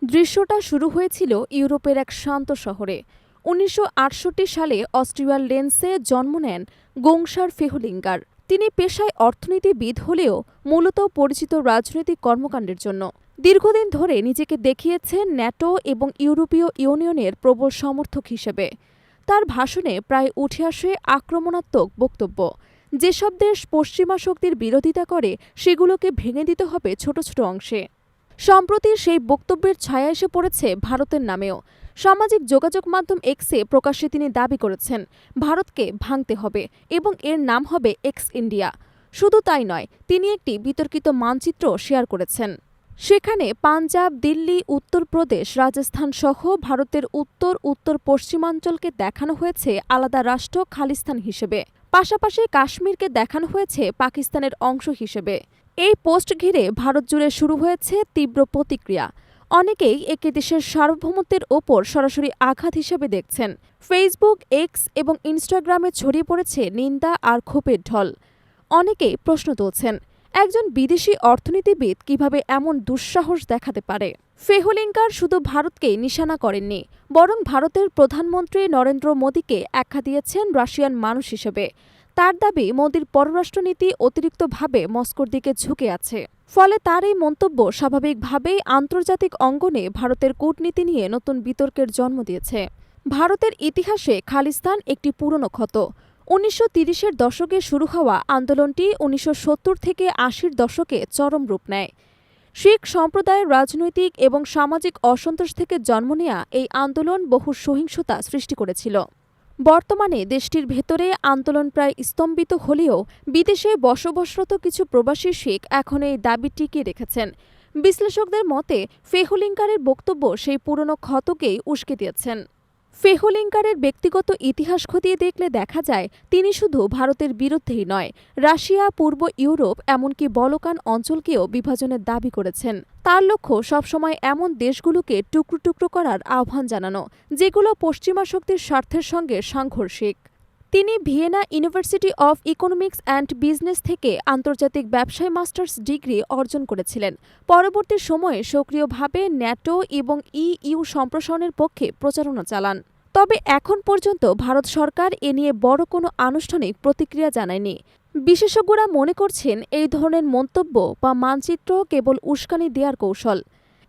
দৃশ্যটা শুরু হয়েছিল ইউরোপের এক শান্ত শহরে। ১৯৬৮ সালে অস্ট্রিয়ার লেন্সে জন্ম নেন গোংসার ফেহুলিঙ্গার। তিনি পেশায় অর্থনীতিবিদ হলেও মূলত পরিচিত রাজনৈতিক কর্মকাণ্ডের জন্য। দীর্ঘদিন ধরে নিজেকে দেখিয়েছেন ন্যাটো এবং ইউরোপীয় ইউনিয়নের প্রবল সমর্থক হিসেবে। তার ভাষণে প্রায় উঠে আসে আক্রমণাত্মক বক্তব্য। যেসব দেশ পশ্চিমা শক্তির বিরোধিতা করে সেগুলোকে ভেঙে দিতে হবে ছোট ছোট অংশে। সম্প্রতি সেই বক্তব্যের ছায়া এসে পড়েছে ভারতের নামেও। সামাজিক যোগাযোগ মাধ্যম এক্সে প্রকাশ্যে তিনি দাবি করেছেন ভারতকে ভাঙতে হবে এবং এর নাম হবে এক্স ইন্ডিয়া। শুধু তাই নয়, তিনি একটি বিতর্কিত মানচিত্র শেয়ার করেছেন। সেখানে পাঞ্জাব, দিল্লি, উত্তরপ্রদেশ, রাজস্থান সহ ভারতের উত্তর উত্তর পশ্চিমাঞ্চলকে দেখানো হয়েছে আলাদা রাষ্ট্র খালিস্তান হিসেবে। পাশাপাশি কাশ্মীরকে দেখানো হয়েছে পাকিস্তানের অংশ হিসেবে। এই পোস্ট ঘিরে ভারত জুড়ে শুরু হয়েছে তীব্র প্রতিক্রিয়া। অনেকেই একে দেশের সার্বভৌমত্বের ওপর সরাসরি আঘাত হিসেবে দেখছেন। ফেসবুক, এক্স এবং ইনস্টাগ্রামে ছড়িয়ে পড়েছে নিন্দা আর ক্ষোভের ঢল। অনেকেই প্রশ্ন তুলছেন, একজন বিদেশি অর্থনীতিবিদ কিভাবে এমন দুঃসাহস দেখাতে পারে? ফেহুলিঙ্গার শুধু ভারতকেই নিশানা করেননি, বরং ভারতের প্রধানমন্ত্রী নরেন্দ্র মোদীকে আখ্যা দিয়েছেন রাশিয়ান মানুষ হিসেবে। তার দাবি, মোদির পররাষ্ট্রনীতি অতিরিক্তভাবে মস্কোর দিকে ঝুঁকে আছে। ফলে তার এই মন্তব্য স্বাভাবিকভাবেই আন্তর্জাতিক অঙ্গনে ভারতের কূটনীতি নিয়ে নতুন বিতর্কের জন্ম দিয়েছে। ভারতের ইতিহাসে খালিস্তান একটি পুরনো ক্ষত। ১৯৩০-এর দশকে শুরু হওয়া আন্দোলনটি ১৯৭০ থেকে ৮০-র দশকে চরম রূপ নেয়। শিখ সম্প্রদায়ের রাজনৈতিক এবং সামাজিক অসন্তোষ থেকে জন্ম নেয়া এই আন্দোলন বহু সহিংসতা সৃষ্টি করেছিল। বর্তমানে দেশটির ভেতরে আন্দোলন প্রায় স্তম্ভিত হলেও বিদেশে বসবাসরত কিছু প্রবাসী শিখ এখন এই দাবি টিকিয়ে রেখেছেন। বিশ্লেষকদের মতে ফেহুলিঙ্গারের বক্তব্য সেই পুরনো ক্ষতকেই উস্কে দিয়েছেন। ফেহুলিঙ্গারের ব্যক্তিগত ইতিহাস খতিয়ে দেখলে দেখা যায় তিনি শুধু ভারতের বিরুদ্ধেই নয়, রাশিয়া, পূর্ব ইউরোপ এমনকি বলকান অঞ্চলকেও বিভাজনের দাবি করেছেন। তার লক্ষ্য সবসময় এমন দেশগুলোকে টুকরো টুকরো করার আহ্বান জানানো, যেগুলো পশ্চিমা শক্তির স্বার্থের সঙ্গে সাংঘর্ষিক। তিনি Vienna university of economics and business থেকে আন্তর্জাতিক ব্যবসায় মাস্টার্স ডিগ্রি অর্জন করেছিলেন। পরবর্তী সময়ে সক্রিয়ভাবে ন্যাটো এবং ইইউ সম্প্রসারণের পক্ষে প্রচারণা চালান। তবে এখন পর্যন্ত ভারত সরকার এ নিয়ে বড় কোনো আনুষ্ঠানিক প্রতিক্রিয়া জানায়নি। বিশেষজ্ঞরা মনে করছেন এই ধরনের মন্তব্য বা মানচিত্র কেবল উস্কানি দেওয়ার কৌশল।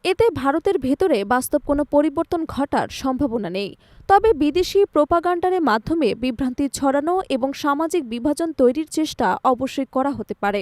এতে ভারতের ভেতরে বাস্তব কোনো পরিবর্তন ঘটার সম্ভাবনা নেই। তবে বিদেশি প্রোপাগান্ডারের মাধ্যমে বিভ্রান্তি ছড়ানো এবং সামাজিক বিভাজন তৈরির চেষ্টা অবশ্যই করা হতে পারে।